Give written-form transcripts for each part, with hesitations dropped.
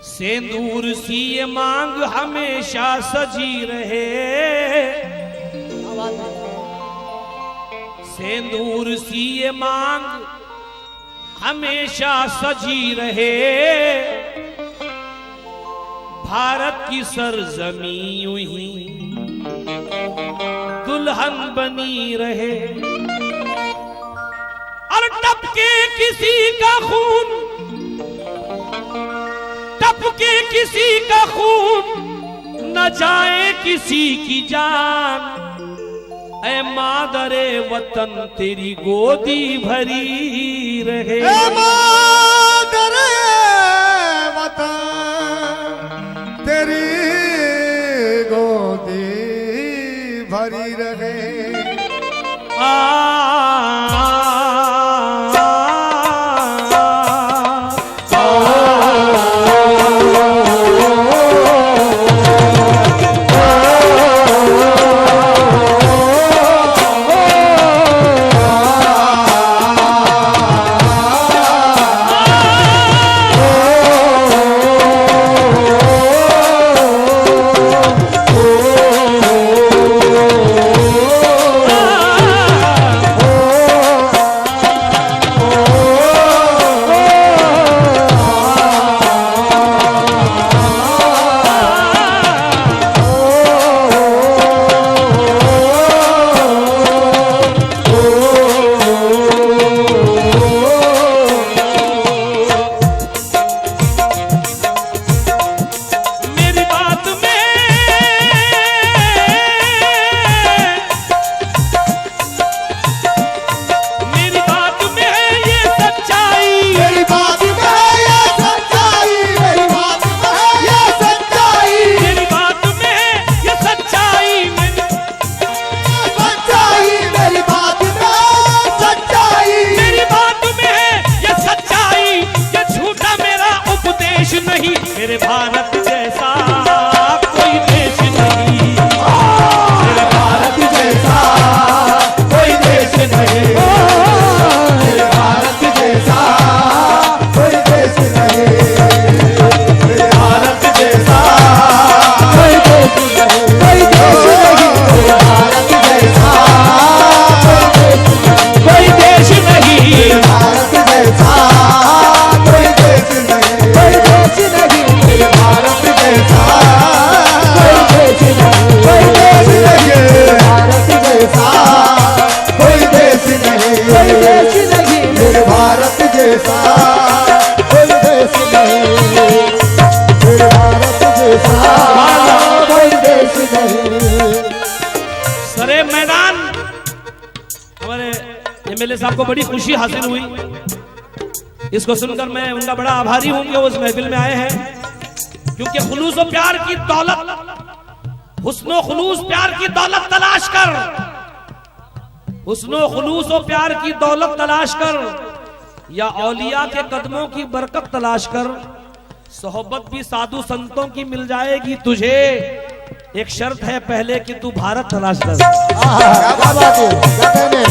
सिंदूर सी ये मांग हमेशा सजी रहे, सिंदूर सी ये मांग हमेशा सजी रहे, भारत की सरजमी यूं ही दुल्हन बनी रहे। और टपके किसी का खून, टपके किसी का खून, न जाए किसी की जान, ऐ मादरे वतन तेरी गोदी भरी रहे। ऐ मादरे वतन तेरी गोदी भरी रहे। मेरे भारत जैसा कोई देश नहीं, मेरे भारत जैसा कोई देश नहीं, मेरे भारत जैसा कोई देश नहीं, मेरे भारत जैसा कोई देश नहीं, कोई देश नहीं, मेरे भारत जैसा कोई देश नहीं, मेरे भारत जैसा कोई देश नहीं, कोई देश नहीं, मेरे भारत जैसा कोई देश नहीं, कोई देश नहीं, भारत जैसा कोई देश नहीं, कोई देश नहीं, मेरे भारत जैसा कोई देश नहीं, मेरे भारत जैसा कोई देश नहीं। सरे मैदान हमारे एमएलए साहब को बड़ी खुशी हासिल हुई। इसको सुनकर मैं उनका बड़ा आभारी हूं कि वो इस महफिल में आए हैं, क्योंकि खुलूस और प्यार की दौलत, हुस्नो खुलूस प्यार की दौलत तलाश कर, हुस्नो खुलूस और प्यार की दौलत तलाश कर, या औलिया के कदमों की बरकत तलाश कर, सोहबत भी साधु संतों की मिल जाएगी तुझे, एक शर्त है पहले कि तू भारत तलाश कर। क्या बात है, क्या कहने?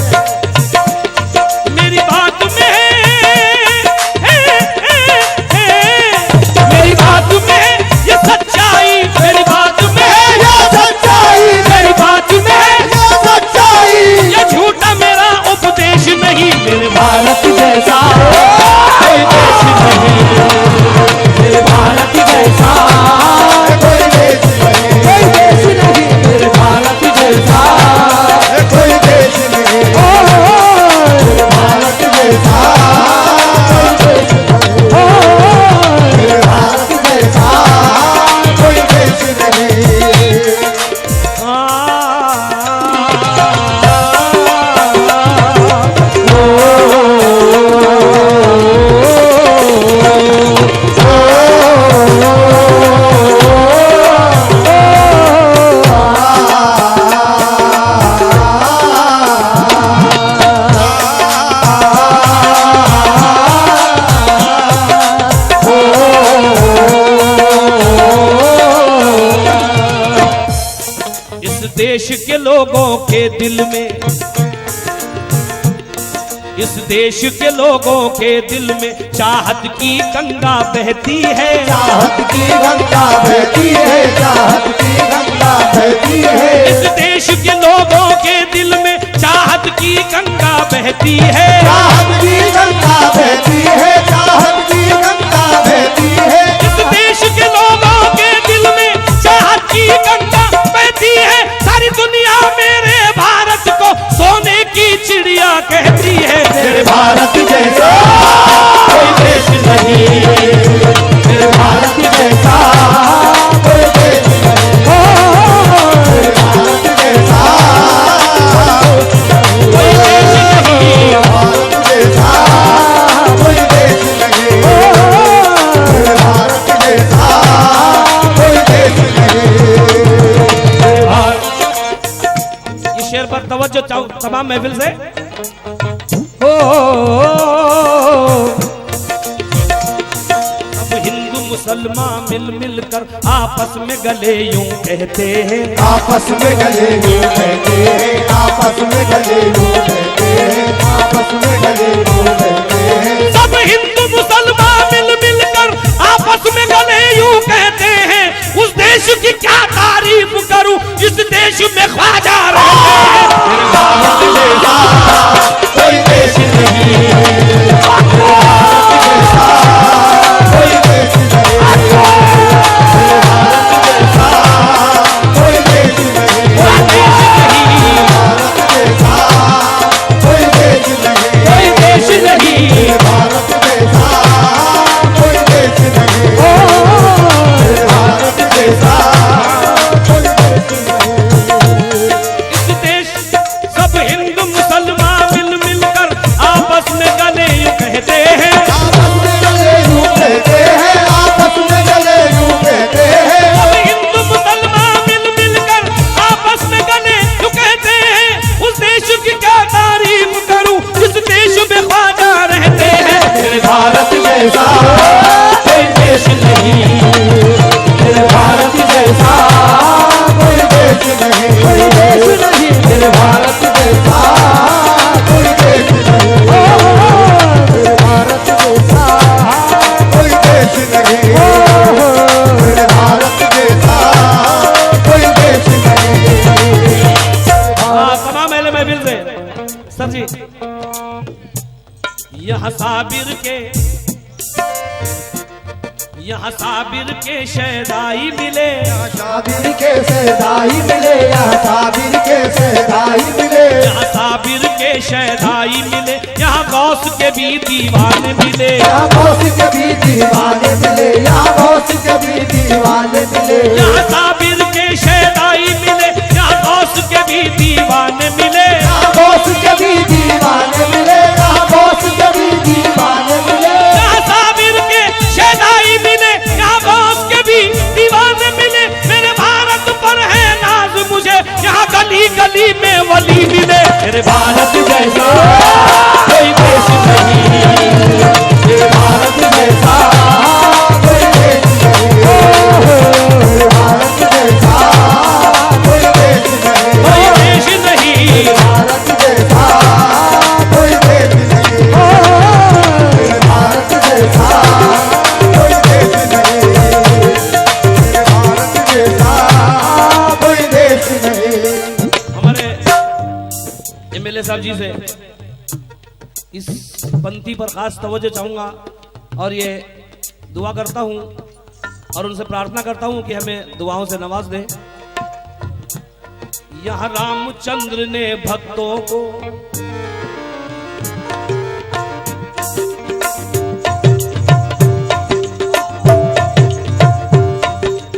मेरी बात में मेरी बात में ये सच्चाई, मेरी बात में ये सच्चाई, मेरी बात में ये सच्चाई, ये झूठा मेरा उपदेश नहीं, मेरे भारत जैसा कोई देश नहीं, मेरे भारत जैसा कोई देश नहीं, कोई देश नहीं, मेरे भारत जैसा कोई देश नहीं, मेरे भारत जैसा कोई देश नहीं, मेरे भारत जैसा कोई देश नहीं। देश के लोगों के दिल में, इस देश के लोगों के दिल में चाहत की गंगा बहती है, चाहत की गंगा बहती है, चाहत की गंगा बहती है। इस देश के लोगों के दिल में चाहत की गंगा बहती है, चाहत की गंगा बहती है, चाहत की गंगा बहती है। इस देश के लोगों के दिल में चाहत की गंगा बहती है। सारी दुनिया मेरे भारत को सोने की चिड़िया कहती है। मेरे भारत जैसा कोई देश नहीं, मेरे भारत जैसा कोई देश नहीं, मेरे भारत जैसा कोई देश नहीं, भारत जैसा कोई देश नहीं, मेरे भारत जैसा कोई देश नहीं। इस शेर पर तवज्जो चाहूं तमाम महफिल से। अब हिंदू मुसलमान मिल मिल कर आपस में गले यूं कहते हैं, आपस में गले यूं कहते हैं, आपस में गले यूं कहते हैं, आपस में गले यूं कहते हैं। सब हिंदू मुसलमान मिल मिल कर आपस में गले यूं कहते हैं। उस देश की क्या तारीफ करूं जिस देश में ख्वाजा रहते हैं। मेरे भारत जैसा कोई देश नहीं, मेरे भारत जैसा कोई देश नहीं, मेरे भारत जैसा कोई देश नहीं, भारत जैसा कोई देश नहीं, कोई देश नहीं, भारत जैसा कोई देश नहीं, भारत जैसा कोई देश नहीं। इस देश सब हिंदू मुसलमान मिल मिल कर आपस में गले यूं कहते हैं, आपस में गले यूं कहते हैं, आपस में गले यूं कहते हैं। सब हिंदू मुसलमान मिल मिल कर आपस में गले यूं कहते हैं। उस देश की क्या तारीफ करूं जिस देश में ख्वाजा रहते हैं। मेरे भारत जैसा कोई देश नहीं, मेरे भारत जैसा कोई देश नहीं, कोई देश नहीं, मेरे भारत जैसा कोई देश नहीं, मेरे भारत जैसा कोई देश नहीं, मेरे भारत जैसा कोई देश नहीं। तमाम अहले महफिल से सर जी, यहाँ साबिर के शहदाई मिले, साबिर के सहदाई मिले, यहाँ साबिर के सहदाई मिले, यहाँ साबिर के शहदाई मिले, यहाँ गौस के भी दीवाने मिले, यहाँ गौस के भी दीवाने मिले, यहाँ गौस के भी दीवाने मिले, यहाँ साबिर के शहदाई मिले, यहाँ गौस के भी दीवाने मिले, यहाँ गौस के भी दीवाने मिले, यहाँ गौस के भी दीवाने मिले, यहाँ साबिर के शहदाई मिले, यहाँ गौस के भी दीवाने मिले। मेरे भारत पर है नाज मुझे, यहाँ गली गली में वली मिले। मेरे भारत जैसा कोई देश नहीं, मेरे भारत जैसा कोई देश नहीं, मेरे भारत जैसा कोई देश नहीं, कोई देश नहीं, भारत जैसा कोई देश नहीं, मेरे भारत जैसा कोई देश नहीं, मेरे भारत जैसा कोई देश नहीं। हमारे एमएलए साहब जी से इस पंक्ति पर खास तवज्जो चाहूंगा और ये दुआ करता हूं और उनसे प्रार्थना करता हूं कि हमें दुआओं से नवाज दे। यहाँ रामचंद्र ने भक्तों को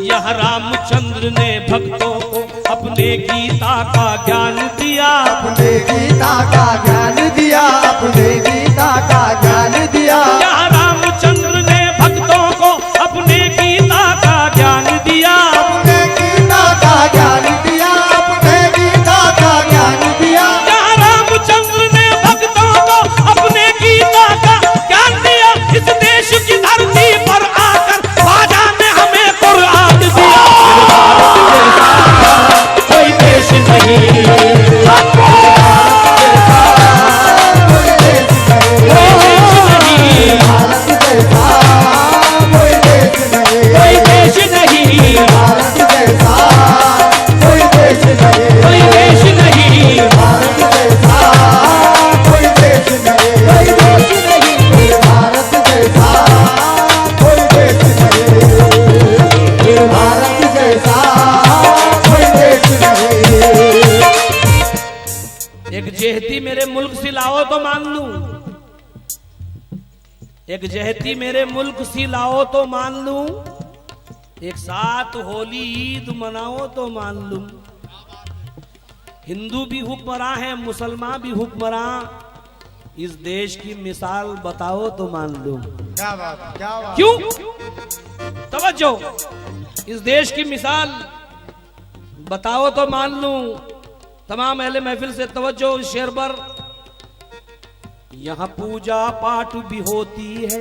यहाँ रामचंद्र ने भक्तों को अपने गीता का ज्ञान दिया, अपने गीता का ज्ञान दिया, अपने गीता का ज्ञान दिया, यहाँ रामचंद्र ने भक्तों को अपने गीता का ज्ञान दिया, अपने गीता का ज्ञान दिया, अपने गीता का ज्ञान दिया, यहाँ रामचंद्र ने भक्तों को अपने गीता का ज्ञान दिया। इस देश की धरती पर आकर ख्वाजा ने हमें कुरान दिया। कोई देश नहीं, कोई देश तो मान लूं, एक जहती मेरे मुल्क सी लाओ तो मान लूं, एक साथ होली ईद मनाओ तो मान लूं। हिंदू भी हुक्मरां है, मुसलमान भी हुक्मरां, इस देश की मिसाल बताओ तो मान लूं। क्या बात, क्या बात। क्यों? तवज्जो, इस देश की मिसाल बताओ तो मान लूं। तमाम अहले महफिल से तवज्जो इस शेर पर। यहां पूजा पाठ भी होती है,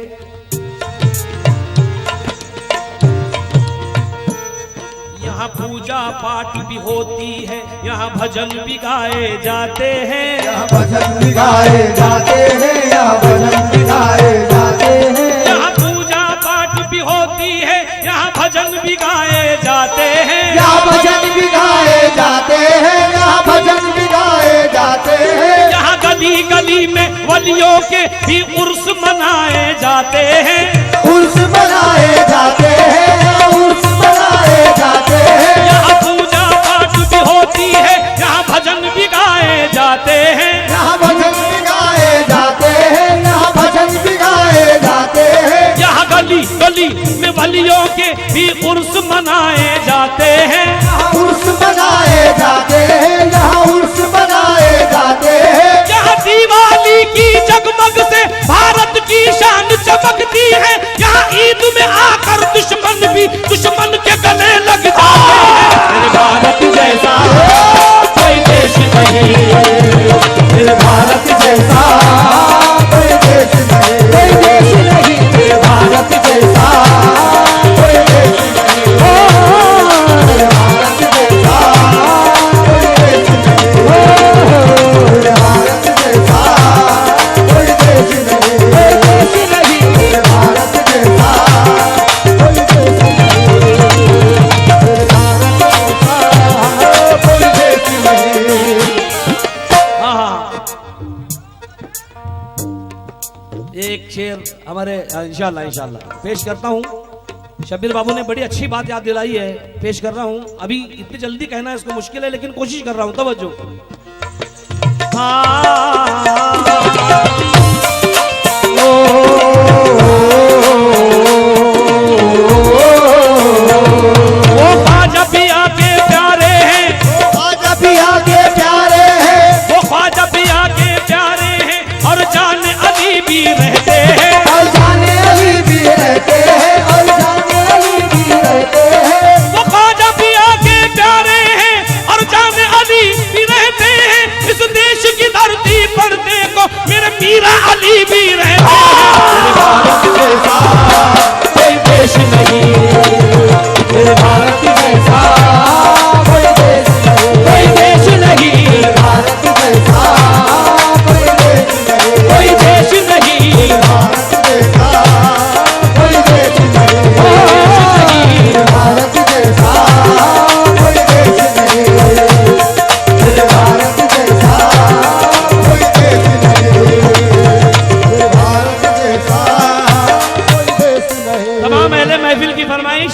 यहाँ पूजा पाठ भी होती है, यहाँ भजन भी गाए जाते हैं, यहाँ भजन भी गाए जाते हैं, यहाँ भजन भी गाए जाते हैं। यहाँ पूजा पाठ भी होती है, यहाँ भजन भी गाए जाते हैं, यहाँ भजन भी गाए जाते हैं, यहाँ भजन भी गाए जाते हैं। यहाँ गली गली में वलियों के भी उर्स मनाए जाते हैं, उर्स मनाए जाते हैं, उर्स मनाए जाते हैं। यहाँ पूजा पाठ भी होती है, यहाँ भजन भी गाए जाते हैं, यहाँ भजन भी गाए जाते हैं, यहाँ भजन भी गाए जाते हैं। यहाँ गली गली में वलियों के भी उर्स मनाए जाते हैं, यहाँ उर्स मनाए जाते हैं, यहाँ उर्स मनाए जाते हैं। यहाँ दिवाली की जगमग से भारत की शान चमकती है, यहाँ ईद में आकर दुश्मन भी दुश्मन के गले लग जाते हैं। मेरे भारत जैसा कोई देश नहीं, मेरे भारत जैसा कोई देश नहीं, कोई देश नहीं, मेरे भारत जैसा कोई देश नहीं, मेरे भारत जैसा कोई देश नहीं, मेरे भारत जैसा कोई देश नहीं, कोई देश नहीं, मेरे भारत जैसा कोई देश नहीं, मेरे भारत जैसा कोई देश नहीं। हाँ, एक शेर हमारे इंशाल्लाह इंशाल्लाह पेश करता हूँ। शब्बीर बाबू ने बड़ी अच्छी बात याद दिलाई है, पेश कर रहा हूँ। अभी इतनी जल्दी कहना इसको मुश्किल है, लेकिन कोशिश कर रहा हूँ। तवज्जो। वो ख्वाजा पिया के प्यारे हैं, ख्वाजा पिया के प्यारे हैं, वो ख्वाजा पिया के प्यारे हैं, और जान अली भी रहते हैं, और जाने अली भी रहते हैं, और जाने अली भी रहते हैं। वो ख्वाजा पिया के प्यारे हैं, और जान अली भी रहते हैं। इस देश की धरती पर देखो मेरे मीरा अली भी रहते हैं। मेरे भारत जैसा कोई देश नहीं, मेरे भारत जैसा कोई देश नहीं, कोई देश नहीं, मेरे भारत जैसा कोई देश नहीं, कोई देश नहीं, मेरे भारत जैसा कोई देश नहीं, मेरे भारत जैसा कोई देश नहीं, मेरे भारत जैसा कोई देश नहीं, मेरे भारत जैसा कोई देश नहीं। तमाम अहले महफिल की फरमाइश,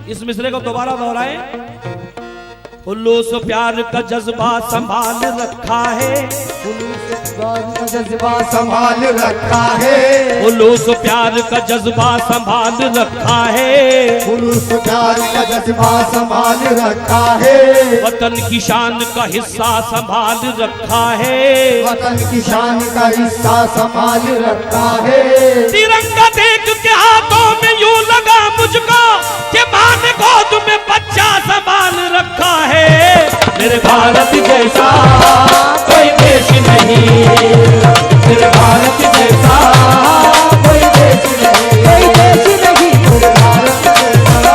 इस मिसरे को दोबारा दोहराएं। उल्लूस प्यार का जज्बा संभाल रखा है, का जज्बा संभाल रखा है, उल्लूस प्यार का जज्बा संभाल रखा है, पुरुष प्यार का जज्बा संभाल रखा है, वतन की शान का हिस्सा संभाल रखा है, वतन की शान का हिस्सा संभाल रखा है। तिरंगा देख के हाथों में यूं लगा मुझको कि मां ने गोद में बच्चा संभाल रखा है। मेरे भारत जैसा कोई देश नहीं, मेरे भारत जैसा कोई देश नहीं, कोई देश नहीं, मेरे भारत जैसा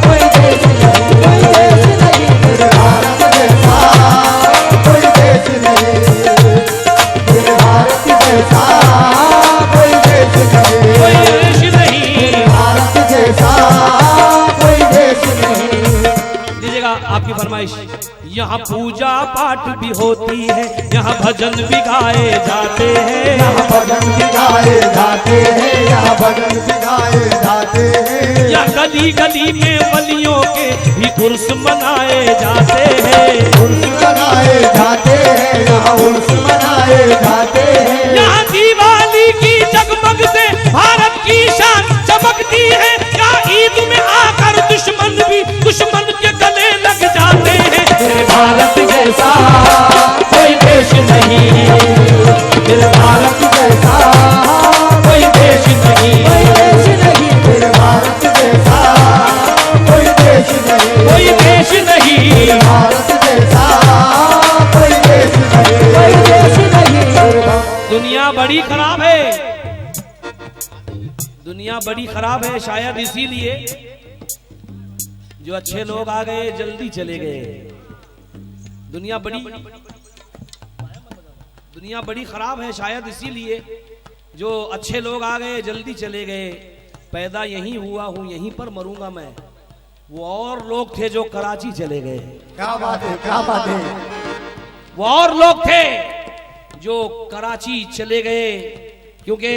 कोई देश नहीं, कोई देश नहीं, मेरे भारत जैसा कोई देश नहीं, मेरे भारत जैसा कोई देश नहीं, कोई देश नहीं। मेरे भारत जैसा कोई देश नहीं। दीजिएगा आपकी फरमाइश। यहाँ पूजा पाठ भी होती है, यहाँ भजन भी गाए जाते हैं, यहाँ भजन भी गाए जाते हैं, यहाँ भजन भी गाए जाते हैं। यहाँ गली गली में वलियों के भी उर्स मनाए जाते हैं, उर्स मनाए जाते हैं, यहाँ उर्स मनाए जाते हैं। यहाँ दिवाली की जगमग से भारत की शान चमकती है। यहाँ ईद में आकर दुश्मन भी दुश्मन के गले लग जाते हैं। मेरे भारत जैसा कोई देश नहीं, मेरे भारत जैसा कोई देश नहीं, कोई देश नहीं, मेरे भारत जैसा कोई देश नहीं, कोई देश नहीं, मेरे भारत जैसा कोई देश नहीं, कोई देश नहीं। दुनिया बड़ी खराब है, दुनिया बड़ी खराब है। शायद इसीलिए जो अच्छे लोग आ गए जल्दी चले गए। दुनिया बड़ी खराब है, शायद इसीलिए जो अच्छे लोग आ गए जल्दी चले गए। पैदा यहीं हुआ हूं, यहीं पर मरूंगा मैं। वो और लोग थे जो कराची चले गए। क्या बात है, क्या बात है। वो और लोग थे जो कराची चले गए, क्योंकि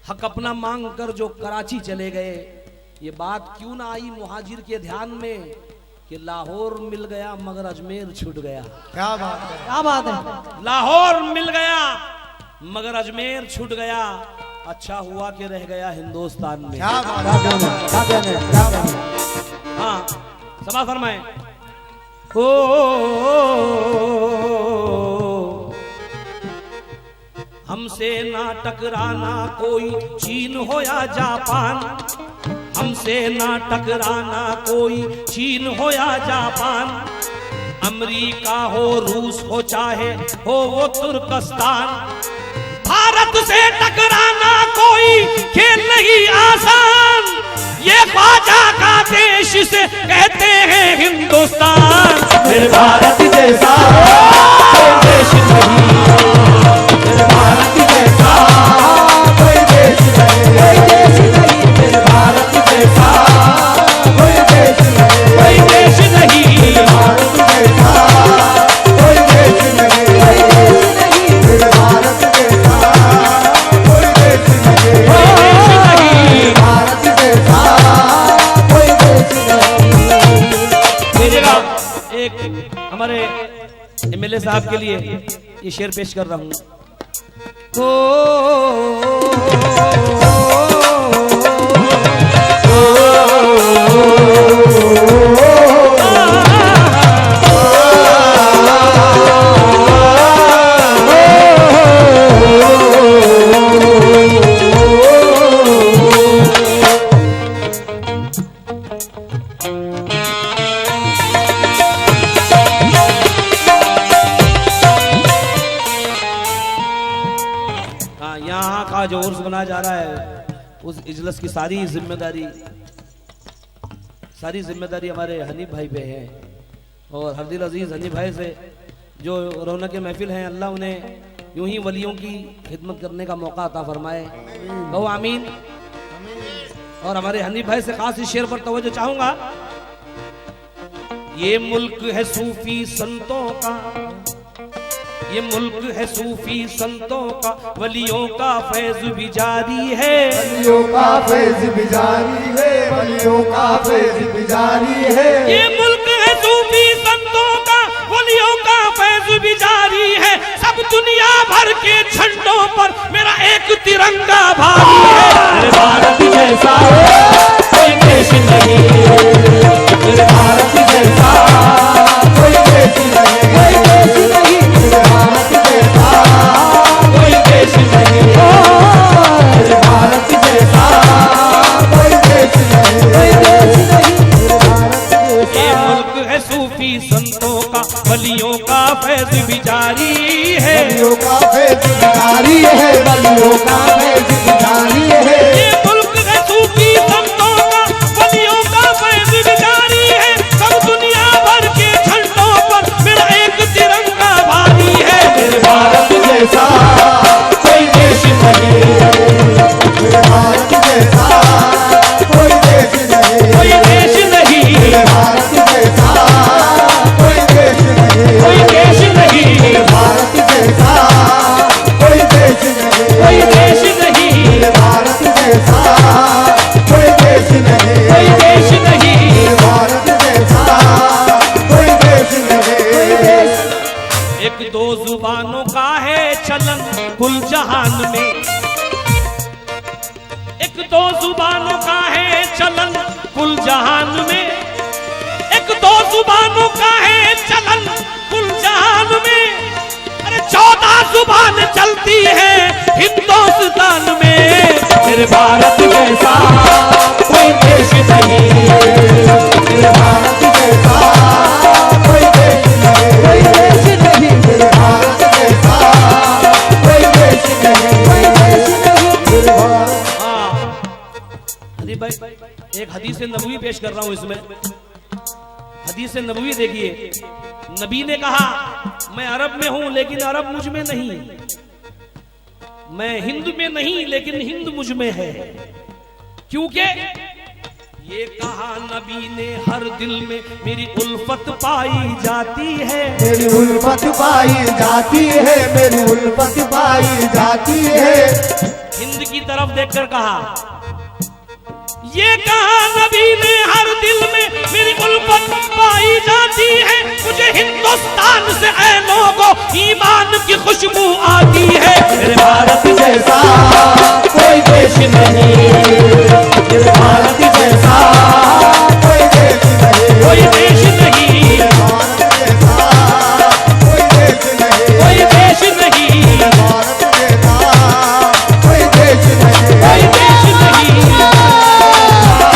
हक अपना मांग कर जो कराची चले गए। ये बात क्यों ना आई मुहाजिर के ध्यान में कि लाहौर मिल गया मगर अजमेर छूट गया। क्या बात है, क्या बात है। लाहौर मिल गया मगर अजमेर छूट गया। अच्छा हुआ कि रह गया हिंदुस्तान में। क्या बात है, क्या कहने, क्या कहने। हाँ सभा फरमाए। ओ हमसे ना टकराना कोई चीन हो या जापान, हमसे ना टकराना कोई चीन हो या जापान। अमेरिका हो रूस हो चाहे हो वो तुर्कस्तान, भारत से टकराना कोई खेल नहीं आसान। ये ख्वाजा का देश से कहते हैं हिंदुस्तान। मेरे भारत जैसा कोई देश नहीं, मेरे भारत जैसा कोई देश नहीं, कोई देश नहीं, मेरे भारत जैसा कोई देश नहीं, कोई देश नहीं, भारत जैसा कोई देश नहीं, कोई देश नहीं, मेरे भारत जैसा कोई देश नहीं, भारत जैसा कोई देश नहीं। भेजेगा एक हमारे एमएलए साहब के लिए ये शेर पेश कर रहा हूँ। यहाँ का जो उर्स बनाया जा रहा है उस इजलस की सारी जिम्मेदारी हमारे हनीफ भाई पे है। और हरदिल अजीज हनीफ भाई से जो रौनक महफिल है, अल्लाह उन्हें यूं ही वलियों की खिदमत करने का मौका अता फरमाए। कहो आमीन। और हमारे हनीफ भाई से खास इस शेर पर तवज्जो चाहूंगा। ये मुल्क है सूफी संतों का, ये मुल्क है सूफी संतों का, वलियों का फैज भी जारी है, वलियों का फैज भी जारी है, वलियों का फैज भी जारी है। ये मुल्क है सूफी संतों का, वलियों का फैज भी जारी है। सब दुनिया भर के झंडों पर मेरा एक तिरंगा भारी है। मेरे भारत जैसा कोई देश नहीं, मेरे भारत जैसा कोई देश नहीं, कोई देश नहीं, मेरे भारत जैसा कोई देश नहीं, मेरे भारत जैसा कोई देश नहीं, कोई देश नहीं, मेरे भारत जैसा। ये मुल्क है सूफी संतों का, वलियों का फैज भी जारी है, वलियों का फैज भी जारी है, वलियों का फैज भी जारी है। ये मुल्क है सूफी संतों का, वलियों का फैज भी जारी है। सब दुनिया भर के झंडों पर मेरा एक तिरंगा भारी है। मेरे भारत जैसा कोई देश नहीं, मेरे भारत जैसा कोई देश नहीं, कोई देश नहीं, मेरे भारत जैसा कोई देश नहीं, कोई देश नहीं, मेरे भारत जैसा कोई देश नहीं, कोई देश नहीं। जहान में, एक दो जुबानों का है चलन कुल जहान में। अरे 14 जुबान चलती है हिंदुस्तान में। मेरे भारत जैसा कोई देश नहीं, मेरे भारत जैसा कोई देश नहीं, कोई देश नहीं, मेरे भारत जैसा कोई देश नहीं, कोई देश नहीं, मेरे भारत। हाँ हदीब भाई, एक हदीस नबवी पेश कर रहा हूं इसमें। हदीस नबवी देखिए, नबी ने कहा मैं अरब में हूं लेकिन अरब मुझ में नहीं, मैं हिंद में नहीं लेकिन हिंद मुझ में है। क्योंकि ये कहा नबी ने हर दिल में मेरी उल्फत पाई जाती है, मेरी उल्फत पाई जाती है, मेरी उल्फत पाई जाती है। हिंद की तरफ देखकर कहा, ये कहा नबी ने हर दिल में मेरी उल्फत पाई जाती है। मुझे हिंदुस्तान से ऐ लोगों ईमान की खुशबू आती है। मेरे भारत जैसा कोई देश नहीं, मेरे भारत जैसा कोई देश नहीं, कोई देश नहीं, भारत जैसा कोई देश नहीं, कोई देश नहीं, भारत जैसा कोई देश नहीं, कोई देश नहीं, कोई देश नहीं,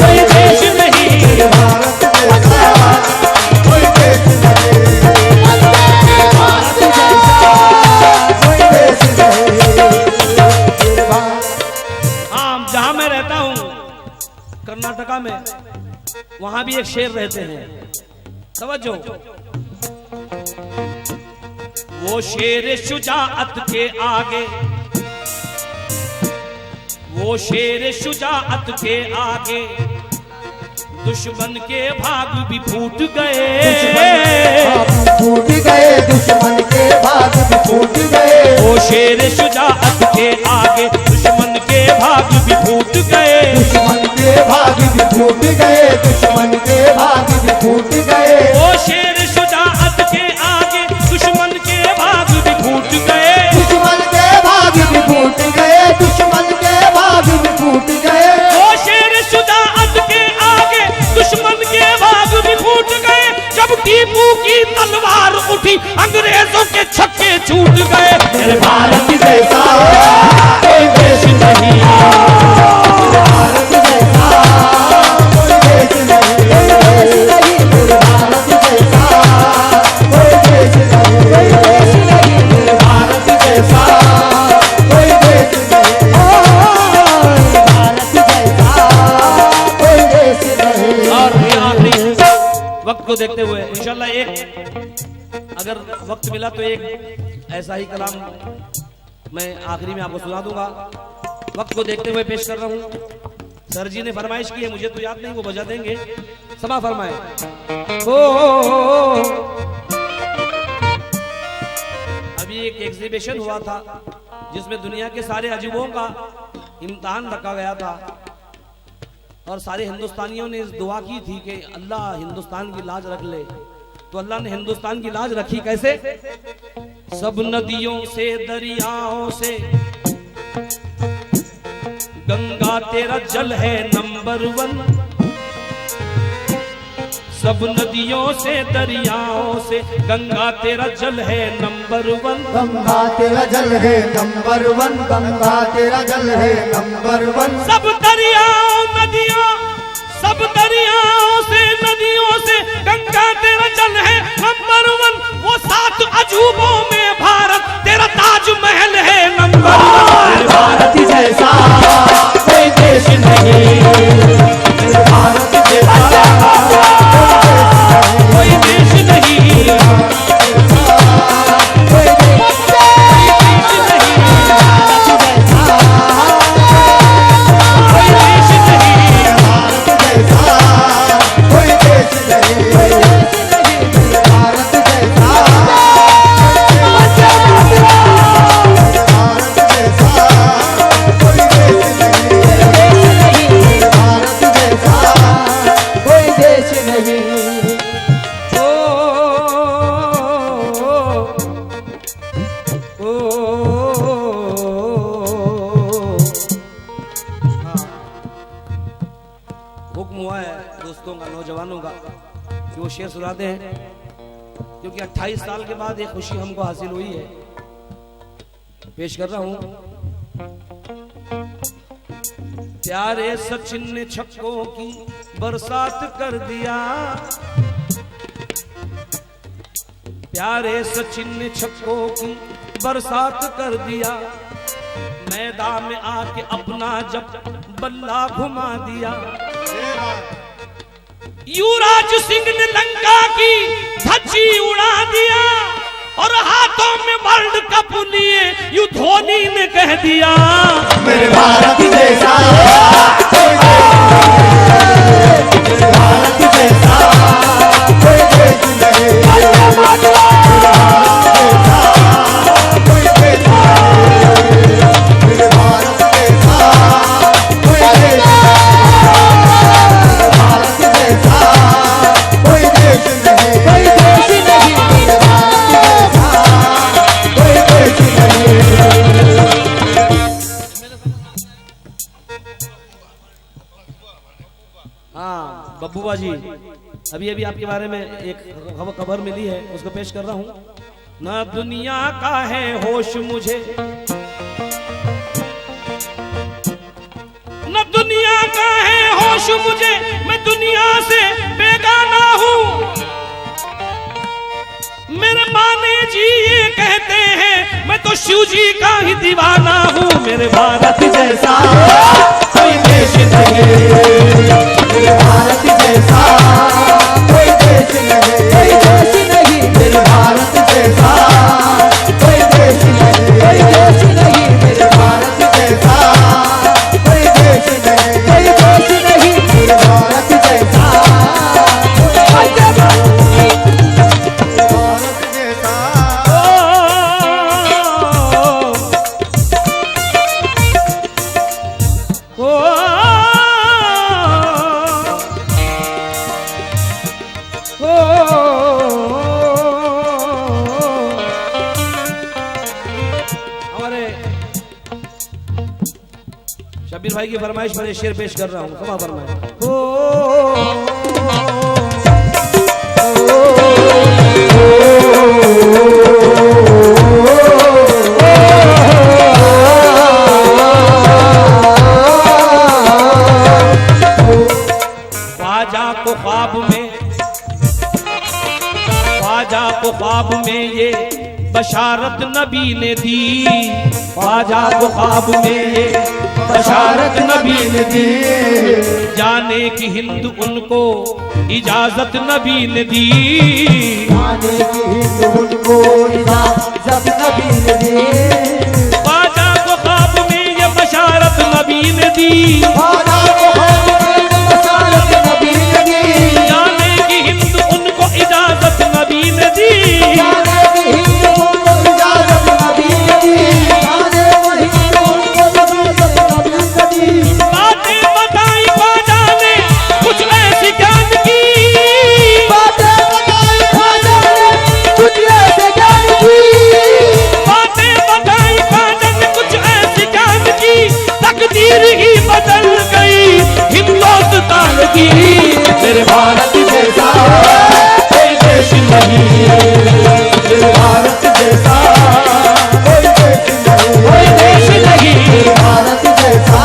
कोई देश नहीं, भारत जैसा कोई देश नहीं, भारत जैसा कोई देश नहीं। हाँ जहां मैं रहता हूं कर्नाटका में, वहां भी एक शेर रहते हैं, समझो। वो शेर शुजाअत के आगे, वो शेर शुजाअत के आगे दुश्मन के भाग भी फूट गए, फूट गए दुश्मन के भाग भी फूट गए, वो शेर शुजाअत के आगे दुश्मन के भाग भी फूट गए, दुश्मन के भाग भी फूट गए, दुश्मन के भाग भी फूट गए, वो शेर शुजाअत के आगे दुश्मन के भाग भी फूट गए, दुश्मन के भाग भी फूट गए, दुश्मन के भाग भी फूट गए, वो शेर शुजाअत के आगे दुश्मन के भाग भी फूट गए। जब टीपू की तलवार उठी अंग्रेजों के छक्के छूट गए। मेरे भारत जैसा कोई देश नहीं, मेरे भारत जैसा कोई देश नहीं, मेरे भारत जैसा कोई देश नहीं, मेरे भारत जैसा कोई देश नहीं, भारत जैसा कोई देश नहीं। और आखिरी वक्त को देखते हुए इंशाल्लाह एक अगर वक्त मिला तो एक ऐसा ही कलाम मैं आखिरी में आपको सुना दूंगा। वक्त को देखते हुए पेश कर रहा हूं। सर जी ने फरमाइश की है, मुझे तो याद नहीं, वो बजा देंगे। समा फरमाए अभी एक एग्जीबिशन हुआ था जिसमें दुनिया के सारे अजूबों का इम्तिहान रखा गया था और सारे हिंदुस्तानियों ने इस दुआ की थी कि अल्लाह हिंदुस्तान की लाज रख ले। तो अल्लाह ने हिंदुस्तान की लाज रखी कैसे? सब नदियों से दरियाओं से गंगा तेरा जल है नंबर 1। सब नदियों से दरियाओं से गंगा तेरा जल है नंबर 1। गंगा तेरा जल है नंबर 1, गंगा तेरा जल है नंबर 1। सब दरियाओं नदियों, सब दरियाओं से नदियों से गंगा तेरा जल है नंबर 1। वो 7 अजूबों में भारत तेरा ताजमहल है नंबर 1। भारत जैसा कोई देश नहीं, भारत जैसा कोई देश नहीं, कोई देश नहीं। हुक्म हुआ है दोस्तों का, नौजवानों का कि वो शेर सुनाते हैं, क्योंकि 28 साल के बाद एक खुशी हमको हासिल हुई है। पेश कर रहा हूं। प्यारे सचिन ने छक्कों की बरसात कर दिया, प्यारे सचिन ने छक्कों की बरसात कर दिया, मैदान में आके अपना जब बल्ला घुमा दिया। युवराज सिंह ने लंका की धज्जी उड़ा दिया, और हाथों में वर्ल्ड कप लिए यू धोनी ने कह दिया, मेरे भारत जैसा कोई भारत जैसा कोई देश नहीं, भारत जैसा कोई देश नहीं, मेरे भारत जैसा कोई देश नहीं, भारत जैसा कोई देश नहीं, कोई देश नहीं, मेरे भारत जैसा कोई देश नहीं। हाँ बब्बूबा जी, अभी अभी आपके बारे में एक खबर मिली है, उसको पेश कर रहा हूँ। ना दुनिया का है होश मुझे, न दुनिया का है होश मुझे, मैं दुनिया से बेगाना हूँ। मेरे माने जी ये कहते हैं मैं तो शिव जी का ही दीवाना हूँ। मेरे भारत जैसा कोई देश नहीं, मेरे भारत जैसा कोई देश नहीं, कोई देश नहीं, मेरे भारत जैसा कोई देश नहीं, कोई देश नहीं, मेरे भारत जैसा कोई देश नहीं, कोई देश नहीं, मेरे भारत जैसा शब्बीर भाई की फरमाइश पर शेर पेश कर रहा हूँ। क्षमा फरमाए। ख्वाजा को ख्वाब में ये बशारत नबी ने दी, ख्वाजा को ख्वाब में ये बशारत नबी ने दी, जाने की हिंद उनको इजाजत नबी ने दी, जाने की हिंद उनको इजाजत नबी ने दी, ख्वाजा को ख्वाब में ये बशारत नबी ने दी, ख्वाजा को ख्वाब में बशारत नबी ने दी, जाने की हिंद उनको इजाजत नबी ने दी, जाने की हिंद उनको इजाजत नबी ने दी, जाने वही उनको इजाजत नबी ने दी। बातें बताई ख्वाजा ने कुछ ऐसी ज्ञान की, बातें बताई ख्वाजा ने कुछ ऐसे ज्ञान की, बातें बताई ख्वाजा ने कुछ ऐसी ज्ञान की, तकदीर ही बदल गई हिंदुस्तान की। मेरे भारत जैसा कोई देश नहीं, मेरे भारत जैसा कोई देश नहीं, कोई देश नहीं, मेरे भारत जैसा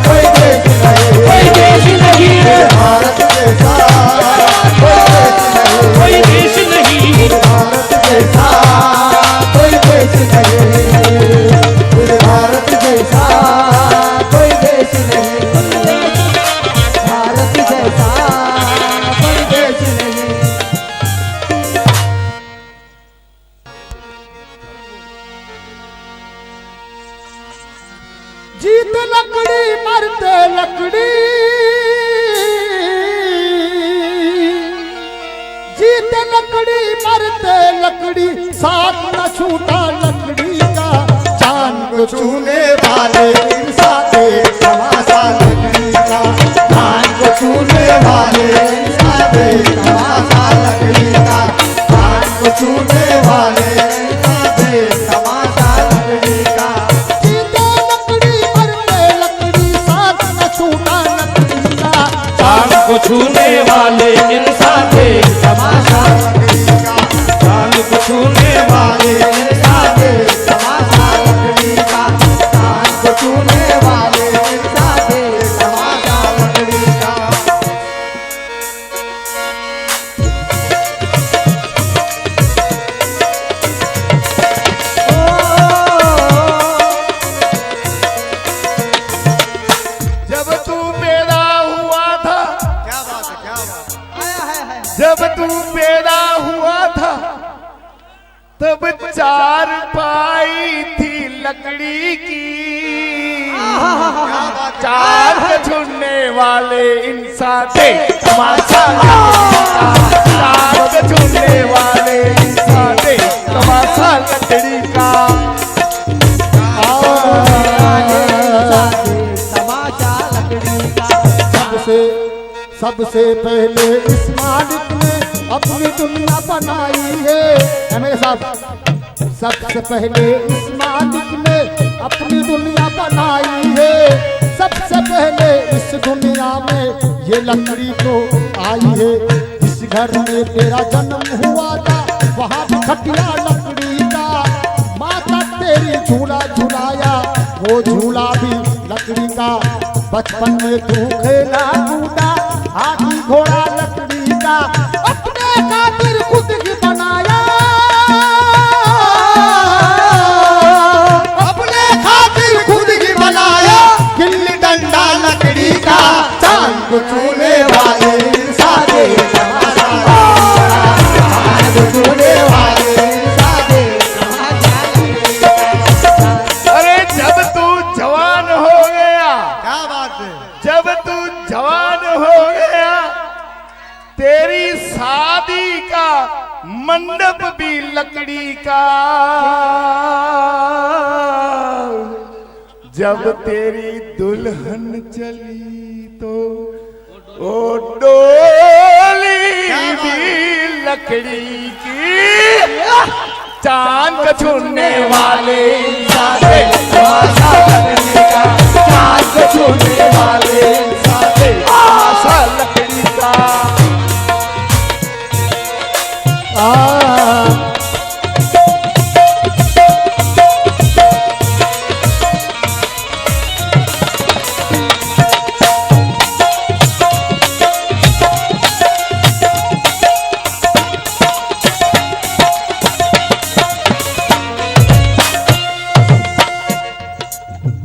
कोई देश नहीं, कोई देश नहीं, मेरे भारत जैसा कोई देश नहीं, कोई देश नहीं, मेरे भारत जैसा कोई देश नहीं, मेरे भारत जैसा कोई देश नहीं, भारत जैसा कोई देश नहीं। जीत लकड़ी मरते लकड़ी, जीत लकड़ी मरते लकड़ी, साथ न छूटा लकड़ी का, जान को छूने वाले इंसान तमाशा लकड़ी का, जान को छूने वाले इंसान तमाशा लकड़ी का, जान को छूने वाले इंसान तमाशा लकड़ी का। जीते लकड़ी मरते लकड़ी, साथ न छूटा लकड़ी का, छूने वाले इंसान थे तमाशा लकड़ी का, चांद को छूने वाले इंसान थे तमाशा लकड़ी का, चांद को छूने वाले इंसान थे तमाशा लकड़ी का। जब तू पैदा हुआ था, क्या बात है, क्या बात है। जब तू पैदा हुआ था, तब चार पाई थी लकड़ी की, चार को छूने वाले इंसान थे तमाशा लकड़ी का, चार को छूने वाले इंसान थे तमाशा लकड़ी का। तमाशा लकड़ी का। सबसे पहले इस मालिक ने अपनी दुनिया बनाई है मेरे साथ। सबसे पहले इस मालिक ने अपनी दुनिया बनाई है। सबसे पहले इस दुनिया में ये लकड़ी तो आई है। जिस घर में तेरा जन्म हुआ था वहाँ भी खटिया लकड़ी का। माता तेरी झूला झुलाया वो झूला भी लकड़ी का। बचपन में तू खेला कूदा हाथी घोड़ा लकड़ी का। अपने खातिर खुद ही बनाया, अपने खातिर खुद ही बनाया। गिल्ली डंडा लकड़ी का, चांद को छूने वाले इंसान थे तमाशा, चांद को छूने वाले इंसान थे तमाशा लकड़ी का। अरे जब तू जवान हो गया, क्या बात है। जब तू जवान हो गया, तेरी शादी का मंडप भी लकड़ी का। जब तेरी दुल्हन चली तो ओ डोली भी लकड़ी की। चांद को छूने वाले इंसान थे तमाशा लकड़ी का, चांद को छूने वाले इंसान थे तमाशा लकड़ी का।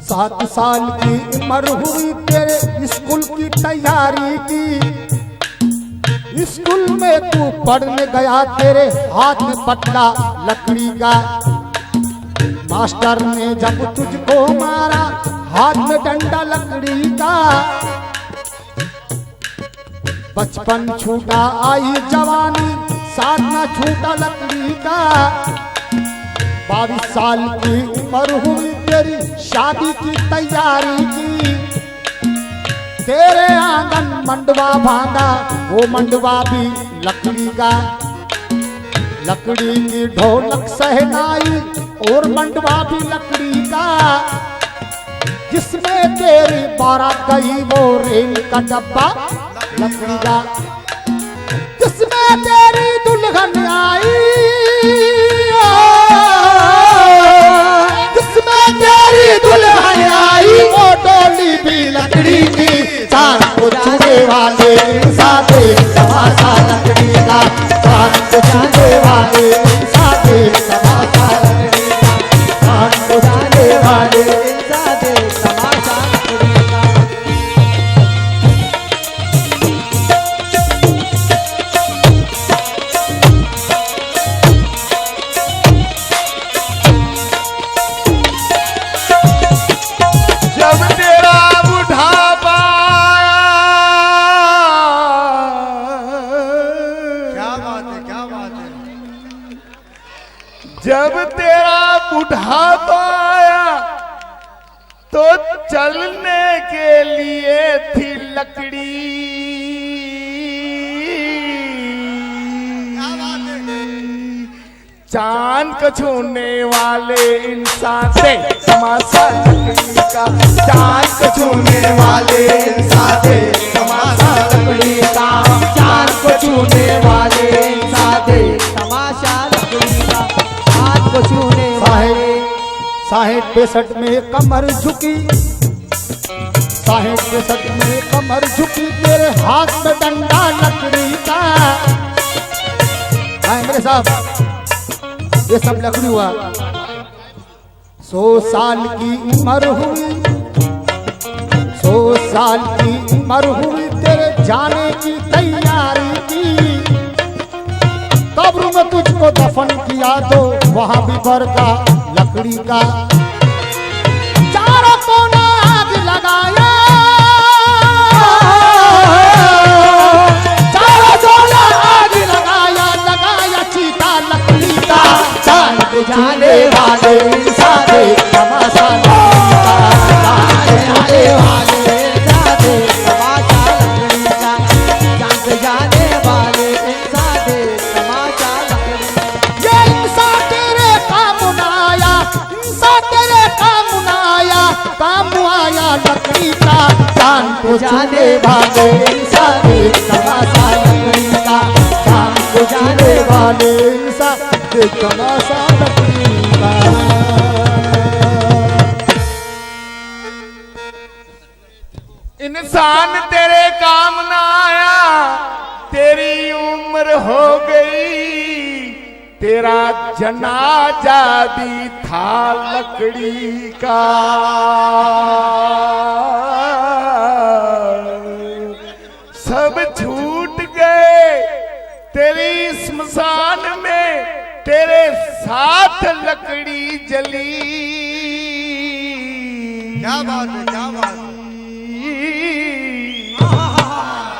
सात साल की उम्र हुई तेरे स्कूल की तैयारी की। स्कूल में तू पढ़ने गया तेरे हाथ में पटला लकड़ी का। मास्टर ने जब तुझको मारा हाथ में डंडा लकड़ी का। बचपन छूटा आई जवानी साथ न छूटा लकड़ी का। 22 साल की उम्र हुई तेरी शादी की तैयारी की। तेरे आंगन मंडवा बांधा वो मंडवा भी लकड़ी का। लकड़ी की ढोलक सहनाई और मंडवा भी लकड़ी का। जिसमें तेरी बारात गई वो रेल का डब्बा लकड़ी का। जिसमें तेरी दुल्हन आई, जिसमें तेरी दुल्हन आई वो डोली भी लकड़ी की। चांद को छूने वाले इंसान थे तमाशा लकड़ी का। चांद को छूने वाले इंसान थे तमाशा लकड़ी का। चांद को छूने वाले इंसान थे तमाशा लकड़ी का। जब तेरा बुढ़ापा, क्या बात है, क्या बात है। जब तेरा बुढ़ापा आया तो चलने के लिए थी लकड़ी। चांद को छूने वाले इंसान थे तमाशा लकड़ी का। चांद को छूने वाले इंसान थे तमाशा लकड़ी का। 62 में कमर झुकी, साहेब 62 में कमर झुकी, तेरे हाथ में डंडा लकड़ी का। आए मेरे साहब, ये सब लकड़ी हुआ। 100 साल की उम्र हुई, 100 साल की उम्र हुई, तेरे जाने की तैयारी की। कब्र में तुझको दफन किया तो वहां भी बरका लकड़ी का। चारों कोना आग लगाया, चारों कोना आग लगाया, लगाया चीता लकड़ी का। चांद जाने वाले सारे तमाशा लकड़ी का, जाने वाले सारे तमाशा लकड़ी का, चांद जाने वाले सारे तमाशा लकड़ी का। ये इंसान तेरे काम न आया, इंसान तेरे काम न आया, काम आया लकड़ी का। चांद को जाने वाले सारे तमाशा लकड़ी का, चांद को जाने वाले सारे तमाशा लकड़ी का। इंसान तेरे काम ना आया, तेरी उम्र हो गई, तेरा जनाजा भी था लकड़ी का। सब छूट गए तेरी स्मशान में, तेरे साथ लकड़ी जली। क्या बात है, क्या बात है।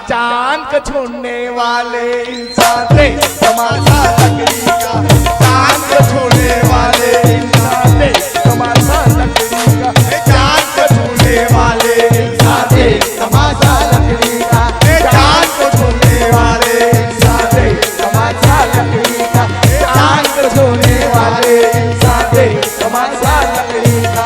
चांद को छोड़ने वाले इंसान थे तमाशा लकड़ी का, चांद को छोड़ने वाले इंसान थे तमाशा लकड़ी का, चांद को छोड़ने वाले इंसान थे तमाशा लकड़ी का, चांद को छोड़ने वाले इंसान थे तमाशा लकड़ी का, चांद को छोड़ने वाले इंसान थे तमाशा लकड़ी का।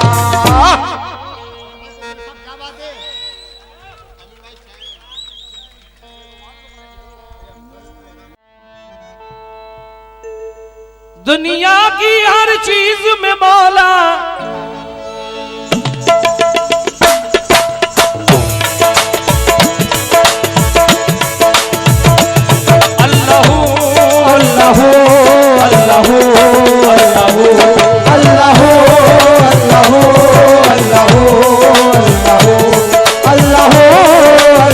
दुनिया की हर चीज में मौला अल्लाह अल्लाह अल्लाह अल्लाह अल्लाह अल्लाह अल्लाह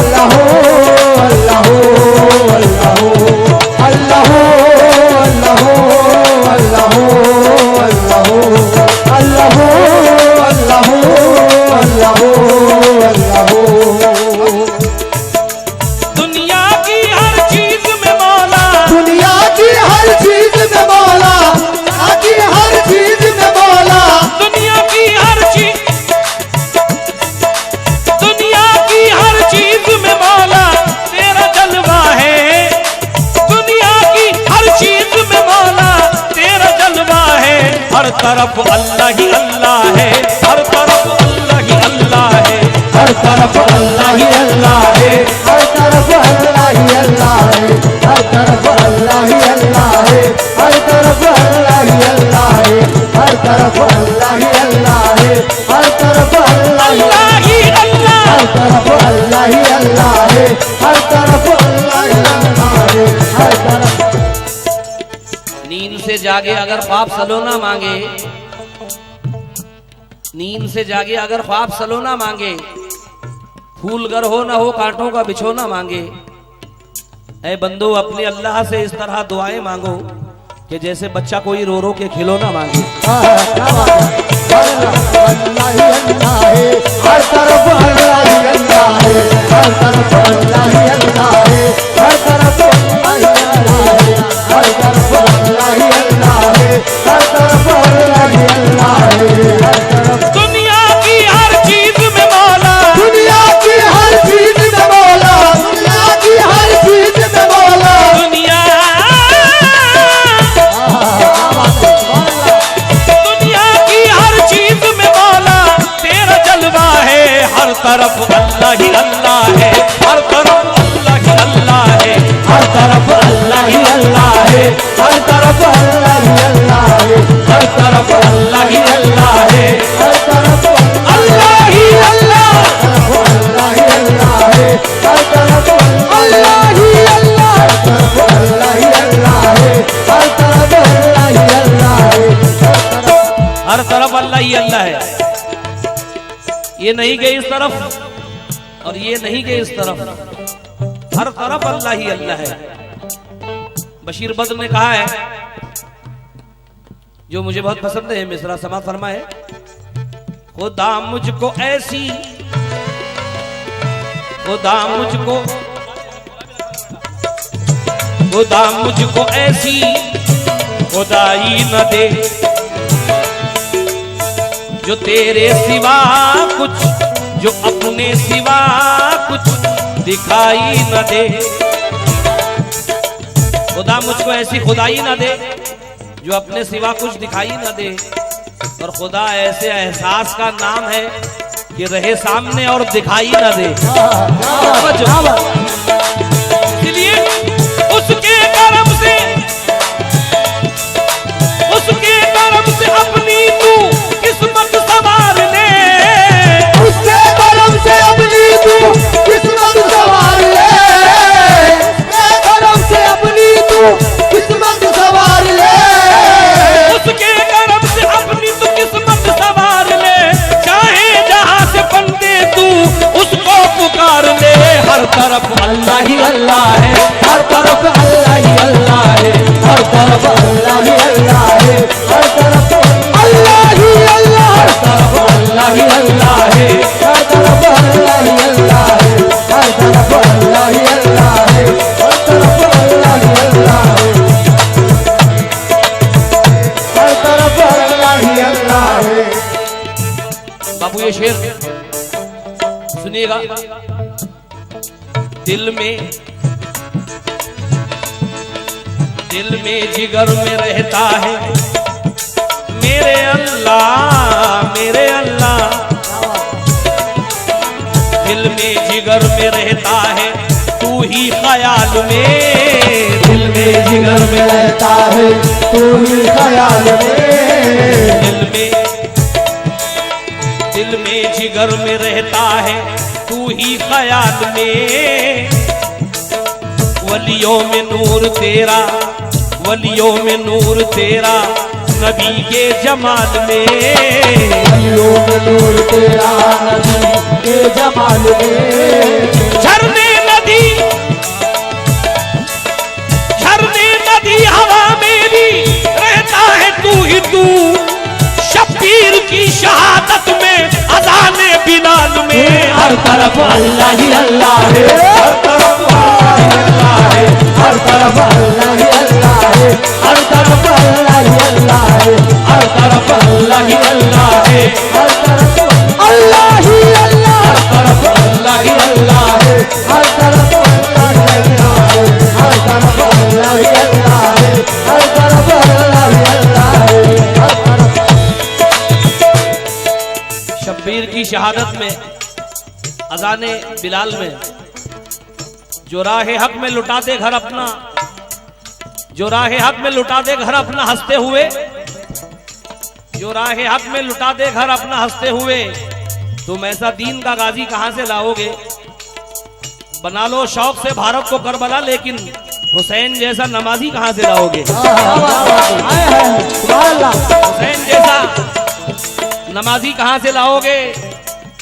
अल्लाह अल्लाह अल्लाह अल्लाह अल्लाह दुनिया की हर चीज में मौला, दुनिया की हर चीज में मौला, की हर चीज में मौला, दुनिया की हर चीज, दुनिया की हर चीज में मौला तेरा जलवा है। दुनिया की हर चीज में मौला तेरा जलवा है। हर तरफ अल्लाह ही अल्लाह है, हर तरफ अल्लाह ही अल्लाह है, हर तरफ अल्लाह ही अल्लाह है, हर तरफ अल्लाह ही अल्लाह है, हर तरफ अल्लाह ही अल्लाह है, हर तरफ अल्लाह ही अल्लाह है, हर तरफ अल्लाह ही अल्लाह है, हर तरफ अल्लाह ही अल्लाह ही अल्लाह, हर तरफ अल्लाह ही अल्लाह है, हर तरफ अल्लाह ही अल्लाह है, हर तरफ। नींद से जागे अगर ख्वाब सलोना मांगे, नींद से जागे अगर ख्वाब सलोना मांगे, फूल गर हो ना हो कांटों का बिछोना मांगे। ऐ बंदो अपने अल्लाह से इस तरह दुआएं मांगो कि जैसे बच्चा कोई रो रो के खिलौना मांगे। अल्लाह ही अल्लाह है, हर तरफ अल्लाह ही अल्लाह है, हर तरफ अल्लाह ही अल्लाह है, हर तरफ अल्लाह ही अल्लाह है, हर तरफ अल्लाह ही अल्लाह है, हर तरफ अल्लाह ही अल्लाह है, हर तरफ। दुनिया की हर चीज में मौला, दुनिया की हर चीज में मौला, दुनिया की हर चीज में मौला, दुनिया दुनिया की हर चीज में मौला तेरा जलवा है। हर तरफ अल्लाह ही अल्लाह है, हर तरफ अल्लाह ही अल्लाह है, हर तरफ अल्लाह ही अल्लाह है, हर तरफ अल्लाह ही अल्लाह है, हर तरफ अल्लाह ही अल्लाह है, हर ये नहीं गए इस तरफ और ये नहीं गए इस तरफ, हर तरफ अल्लाह ही अल्लाह है। बशीर बद्र ने कहा है, जो मुझे बहुत पसंद है, मिसरा समाज फरमाए, खुदा मुझको ऐसी, खुदा मुझको, खुदा मुझको ऐसी खुदाई न दे जो तेरे सिवा कुछ, जो अपने सिवा कुछ दिखाई न दे। खुदा मुझको ऐसी खुदाई न दे जो अपने सिवा कुछ दिखाई न दे। और खुदा ऐसे एहसास का नाम है कि रहे सामने और दिखाई न दे। इसलिए उसके करम से, उसके करम से अपनी तू किस्मत संवार ले, उसके करम से अपनी तू किस्मत संवार ले, उसके करम से अपनी तू किस्मत संवार ले, उसके करम से अपनी तू किस्मत संवार ले। चाहे जहां से बंदे तू उसको पुकार ले। हर तरफ अल्लाह ही अल्लाह है, हर तरफ अल्लाह ही अल्लाह है, हर तरफ अल्लाह ही अल्लाह है, हर तरफ अल्लाह ही अल्लाह, हर तरफ अल्लाह ही अल्लाह है, हर तरफ अल्लाह ही अल्लाह है, हर तरफ अल्लाह ही अल्लाह है, हर तरफ अल्लाह ही अल्लाह है, हर तरफ अल्लाह ही अल्लाह है। बाबू ये शेर सुनिएगा। दिल में जिगर में रहता है मेरे अल्लाह, मेरे अल्लाह। दिल में जिगर में रहता है तू ही ख्याल में, दिल में जिगर में रहता है तू ही ख्याल में, दिल में जिगर में रहता है तू ही ख्याल में। वलियों में नूर तेरा, वलियों में नूर तेरा नबी के जमाल में, वलियों में नूर तेरा नबी के जमाल में। झरने नदी, झरने नदी हवा में भी रहता है तू ही तू। शब्बीर की शहादत में अज़ाने बिलाल में। हर तरफ अल्लाह ही अल्लाह है, हर तरफ अल्लाह ही अल्लाह है, हर तरफ अल्लाह ही अल्लाह है, हर तरफ अल्लाह ही अल्लाह है, हर तरफ अल्लाह ही अल्लाह है, हर तरफ अल्लाह ही अल्लाह, हर तरफ अल्लाह ही अल्लाह है, हर तरफ अल्लाह ही अल्लाह है, हर तरफ अल्लाह ही अल्लाह है, हर तरफ अल्लाह ही अल्लाह है, हर तरफ। शब्बीर की शहादत में, अज़ाने बिलाल में, जो राह हक में लुटा दे घर अपना, जो राह हक में लुटा दे घर अपना हंसते हुए, जो राह हक में लुटा दे घर अपना हंसते हुए। तुम ऐसा दीन का गाजी कहां से लाओगे? बना लो शौक से भारत को करबला, लेकिन हुसैन जैसा नमाजी कहां से लाओगे? हुसैन जैसा नमाजी कहां से लाओगे?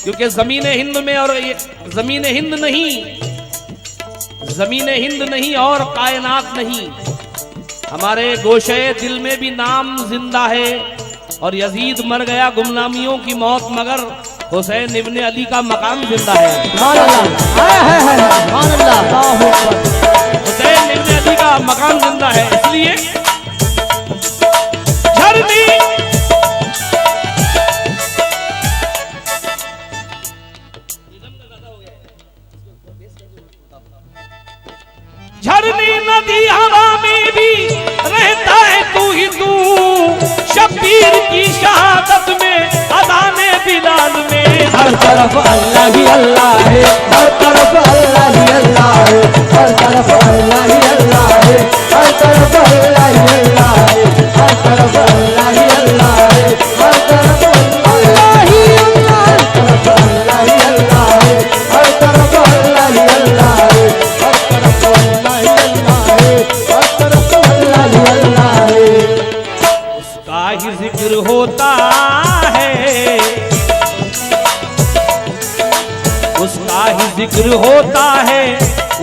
क्योंकि जमीन हिंद में, और ये जमीन हिंद नहीं, जमीन हिंद नहीं और कायनात नहीं, हमारे गोशे दिल में भी नाम जिंदा है। और यजीद मर गया गुमनामियों की मौत, मगर हुसैन इब्ने अली का मकाम जिंदा है। हुसैन इब्ने अली का मकाम जिंदा है। इसलिए झरनी, झरनी नदी हवा में भी रहता है तू ही तू। शब्बीर की शहादत में अज़ाने बिलाल में। हर तरफ अल्लाह ही अल्लाह है, हर तरफ अल्लाह ही अल्लाह है, हर तरफ अल्लाह ही अल्लाह है, हर तरफ अल्लाह ही अल्लाह है, हर तरफ अल्लाह ही अल्लाह है, हर तरफ अल्लाह ही अल्लाह, हर तरफ अल्लाह ही अल्लाह है, हर तरफ अल्लाह ही अल्लाह है, हर तरफ अल्लाह ही अल्लाह है, हर तरफ अल्लाह ही अल्लाह है। उसका ही जिक्र होता है, होता है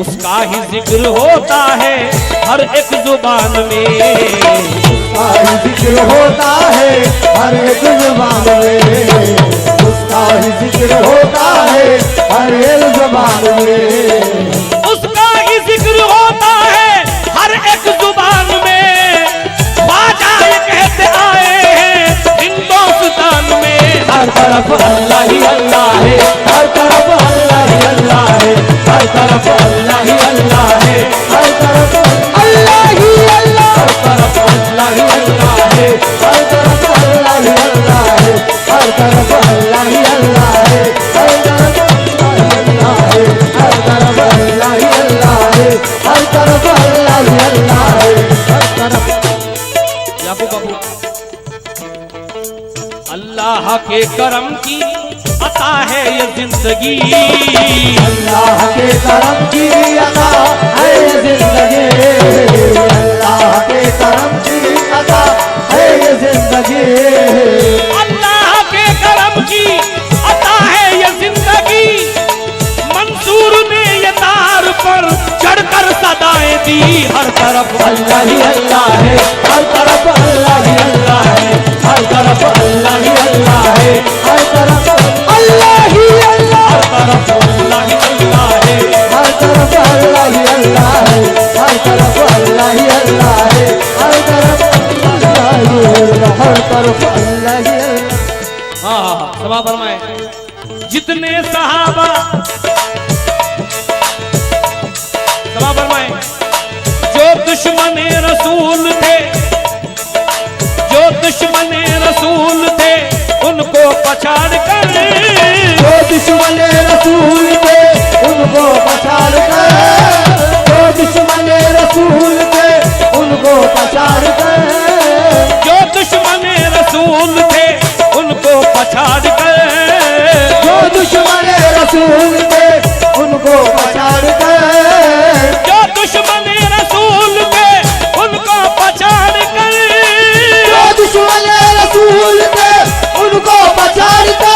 उसका ही जिक्र होता है हर एक जुबान में, उसका ही जिक्र होता है हर एक जुबान में, उसका ही जिक्र होता है हर एक जुबान में, उसका ही जिक्र होता है हर एक जुबान में। ख्वाजा ये कहते आए हैं हिंदुस्तान में, हर तरफ अल्लाह ही अल्लाह है, हर तरफ अल्लाह ही अल्लाह है, हर तरफ अल्लाह ही अल्लाह है, हर तरफ अल्लाह ही अल्लाह, हर तरफ अल्लाह ही अल्लाह है, हर तरफ अल्लाह ही अल्लाह है, हर तरफ अल्लाह ही अल्लाह है, हर तरफ अल्लाह ही अल्लाह है, हर तरफ अल्लाह ही अल्लाह है, हर तरफ अल्लाह ही अल्लाह है, हर तरफ। याकूब बाबू, अल्लाह के करम की अता है ये जिंदगी, अल्लाह के करम की अता है ये जिंदगी, अल्लाह के करम की अता है ये जिंदगी, अल्लाह के करम की अता है ये जिंदगी। मंसूर ने ये तार पर चढ़कर सदाएं दी, हर तरफ अल्लाह ही अल्लाह है, हर तरफ अल्लाह ही अल्लाह है, हर तरफ अल्लाह ही अल्लाह है, हर तरफ अल्लाह ही अल्लाह, हर तरफ अल्लाह ही अल्लाह है, हर तरफ अल्लाह ही अल्लाह है, हर तरफ अल्लाह ही अल्लाह है, हर तरफ अल्लाह ही अल्लाह, हर तरफ अल्लाह ही अल्लाह। हाँ सभा फरमाए जितने सहाबा, सभा फरमाए जो दुश्मने रसूल थे, जो दुश्मने रसूल थे उनको पछाड़ कर, जो दुश्मन रसूल थे उनको पछाड़ कर, जो दुश्मन रसूल थे उनको पछाड़ कर, जो दुश्मने रसूल थे उनको पछाड़ कर, जो दुश्मन रसूल थे उनको पछाड़ कर, जो दुश्मने रसूल थे उनको पछाड़ कर, जो दुश्मन रसूल थे उनको पछाड़ कर,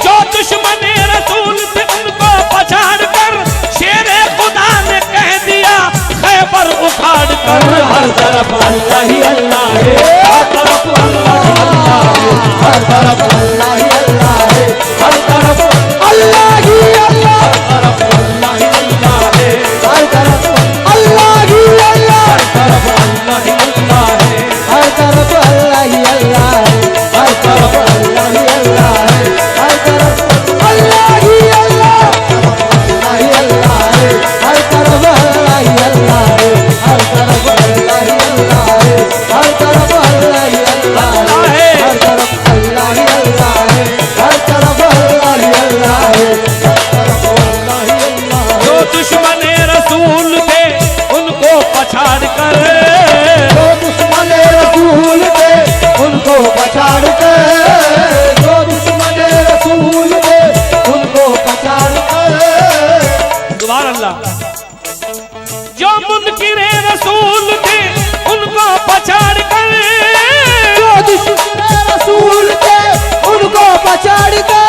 जो दुश्मने रसूल थे उनको पछाड़ कर, शेरे खुदा ने कह दिया खैबर उखाड़ कर, हर तरफ अल्लाह ही अल्लाह है, हर तरफ अल्लाह ही अल्लाह है, हर तरफ अल्लाह ही अल्लाह है, हर तरफ अल्लाह ही अल्लाह, हर तरफ अल्लाह ही अल्लाह है, हर तरफ अल्लाह ही अल्लाह, हर तरफ अल्लाह ही अल्लाह है, हर तरफ अल्लाह ही अल्लाह है, हर तरफ अल्लाह ही अल्लाह है, हर तरफ अल्लाह ही अल्लाह, अल्लाह ही अल्लाह है, हर तरफ अल्लाह ही अल्लाह है, हर तरफ अल्लाह ही अल्लाह है, हर तरफ अल्लाह ही अल्लाह है, हर तरफ अल्लाह ही अल्लाह है, हर तरफ अल्लाह ही अल्लाह है, हर तरफ अल्लाह ही अल्लाह है। जो दुश्मने रसूल थे उनको पछाड़ कर, जो दुश्मन रसूल थे उनको पछाड़ कर, जो दुश्मन रसूल थे उनको पछाड़ कर, सुभान अल्लाह। जो मुनकिरे रसूल थे उनको पछाड़ कर, जो दुश्मन रसूल थे उनको पछाड़ कर,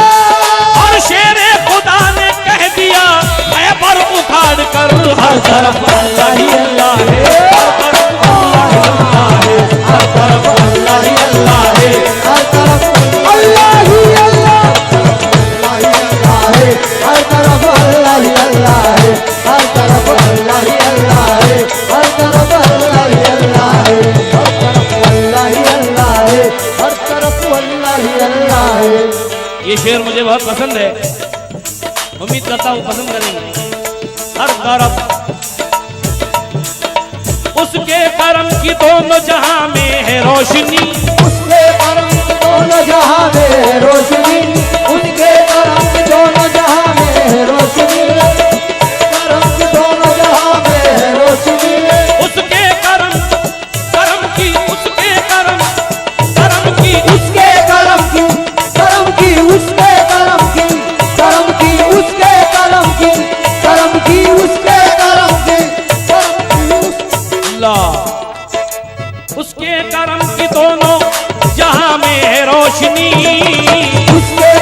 और शेरे खुदा ने कह दिया खैबर उखाड़ कर, हर तरफ अल्लाह ही अल्लाह है, हर तरफ अल्लाह ही अल्लाह है, हर तरफ अल्लाह ही अल्लाह है, हर तरफ अल्लाह ही अल्लाह, अल्लाह ही अल्लाह है, हर तरफ अल्लाह ही अल्लाह है, हर तरफ अल्लाह ही अल्लाह है, हर तरफ अल्लाह ही अल्लाह है, हर तरफ अल्लाह ही अल्लाह है, हर तरफ अल्लाह ही अल्लाह है। ये शेर मुझे बहुत पसंद है, उम्मीद करता हूँ पसंद करेंगे। हर तरफ उसके करम की दोनों जहां में है रोशनी, उसके करम की दोनों जहां में है रोशनी, उसके करम की दोनों जहां में है रोशनी, करम की दोनों जहां में है रोशनी, उसके करम की, उसके करम की, उसके करम की, करम की, उसके करम की, करम की, उसके करम की, करम की, उसके करम की, करम की, अल्लाह उसके करम की दोनों जहां में है रोशनी, उसके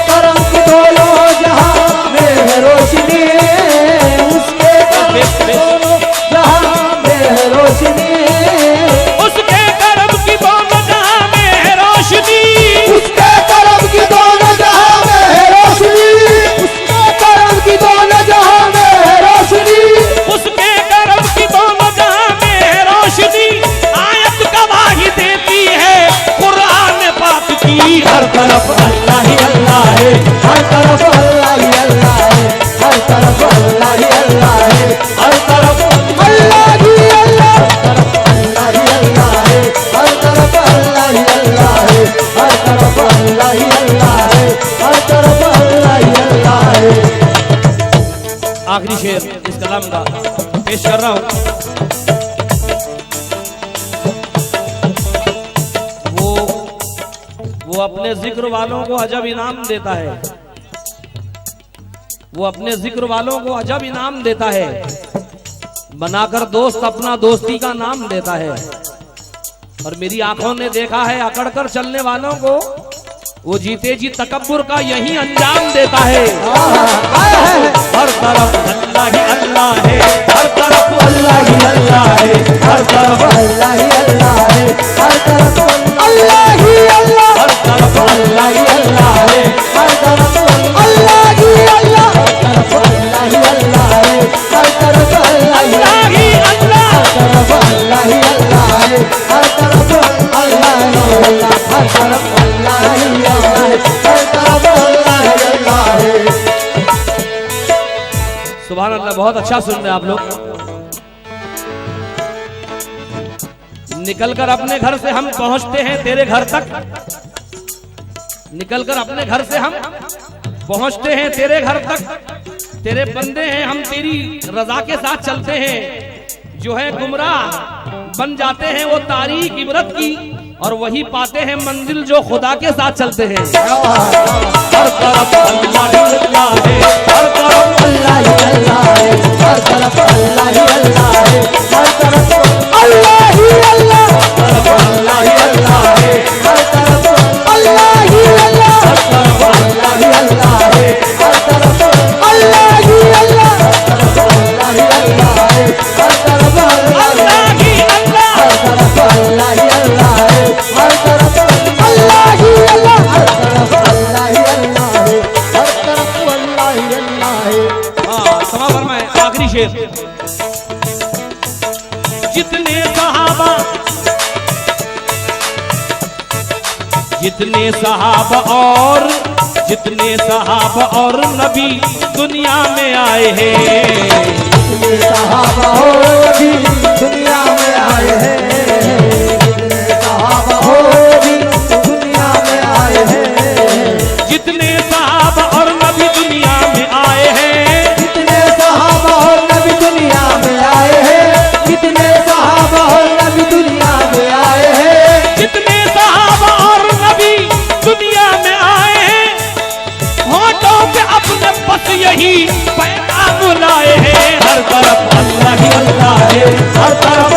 आखिरी शेर इस कलाम का पेश कर रहा हूं। वो अपने जिक्र वालों को अजब इनाम देता है, वो अपने जिक्र वालों को अजब इनाम देता है, बनाकर दोस्त अपना दोस्ती का नाम देता है। और मेरी आंखों ने देखा है अकड़कर चलने वालों को वो जीते जी तकब्बुर का यही अंजाम देता है। हर तरफ अल्लाह ही अल्लाह है, हर तरफ अल्लाह ही अल्लाह है, हर तरफ अल्लाह ही अल्लाह है, हर तरफ अल्लाह ही अल्लाह, हर तरफ अल्लाह ही अल्लाह है, हर तरफ अल्लाह ही अल्लाह, हर तरफ अल्लाह ही अल्लाह है, हर तरफ अल्लाह ही अल्लाह, हर तरफ अल्लाह ही अल्लाह है, हर तरफ अल्लाह ही अल्लाह, हर तरफ अल्लाह ही अल्लाह है, हर तरफ अल्लाह ही अल्लाह है। सुभान अल्लाह, बहुत अच्छा सुन रहे हैं आप लोग। निकलकर अपने घर से हम पहुंचते हैं तेरे घर तक, निकलकर अपने घर से हम पहुंचते हैं तेरे घर तक, तेरे बंदे हैं हम, तेरी रजा के साथ चलते हैं। जो है गुमराह बन जाते हैं वो तारीख इबरत की, और वही पाते हैं मंजिल जो खुदा के साथ चलते हैं। हर तरफ अल्लाह ही अल्लाह है, हर तरफ अल्लाह ही अल्लाह है, हर तरफ अल्लाह ही अल्लाह है, हर तरफ अल्लाह ही अल्लाह, अल्लाह ही अल्लाह है, हर तरफ अल्लाह ही अल्लाह, हर तरफ अल्लाह ही अल्लाह है, हर तरफ अल्लाह ही अल्लाह, हर तरफ अल्लाह ही अल्लाह है, हर तरफ अल्लाह ही अल्लाह, हर तरफ अल्लाह ही अल्लाह है, हर तरफ अल्लाह ही अल्लाह, हर तरफ अल्लाह ही अल्लाह है, हर तरफ अल्लाह ही अल्लाह है। हाँ, समा फरमाए आखिरी शेर। जितने सहाबा और नबी दुनिया में आए हैं, जितने सहाबा और नबी दुनिया में आए हैं, जितने सहाबा और नबी दुनिया में आए हैं, जितने सहाबा और नबी दुनिया में आए हैं, जितने सहाबा और नबी दुनिया में आए हैं, जितने सहाबा और नबी दुनिया में आए हैं, जितने सहाबा और नबी दुनिया में आए हैं, होठों पे अपने बस यही पैगाम लाए हैं। हर तरफ अल्लाह ही अल्लाह है, हर तरफ